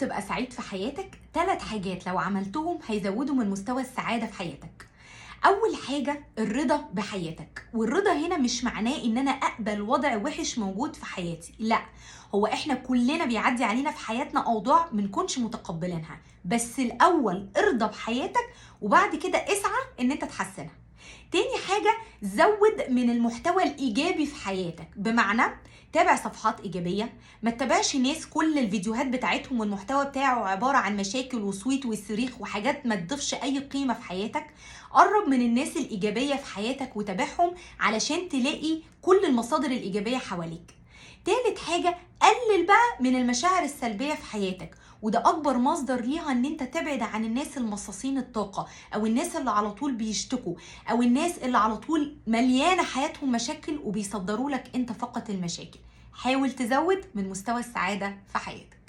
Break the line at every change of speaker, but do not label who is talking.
تبقى سعيد في حياتك 3 حاجات لو عملتهم هيزودوا من مستوى السعادة في حياتك. أول حاجة الرضا بحياتك، والرضا هنا مش معناه إن أنا أقبل وضع وحش موجود في حياتي، لا، هو إحنا كلنا بيعدي علينا في حياتنا أوضاع منكونش متقبلينها، بس الأول ارضى بحياتك وبعد كده اسعى إن أنت تحسنها. تاني حاجة زود من المحتوى الإيجابي في حياتك، بمعنى تابع صفحات إيجابية، ما تتابعش ناس كل الفيديوهات بتاعتهم والمحتوى بتاعه عبارة عن مشاكل وصويت وصريخ وحاجات ما تضيفش أي قيمة في حياتك. قرب من الناس الإيجابية في حياتك وتابعهم علشان تلاقي كل المصادر الإيجابية حواليك. تالت حاجة قلل بقى من المشاعر السلبية في حياتك، وده أكبر مصدر ليها إن أنت تبعد عن الناس المصاصين الطاقة، أو الناس اللي على طول بيشتكوا، أو الناس اللي على طول مليانة حياتهم مشاكل وبيصدروا لك أنت فقط المشاكل. حاول تزود من مستوى السعادة في حياتك.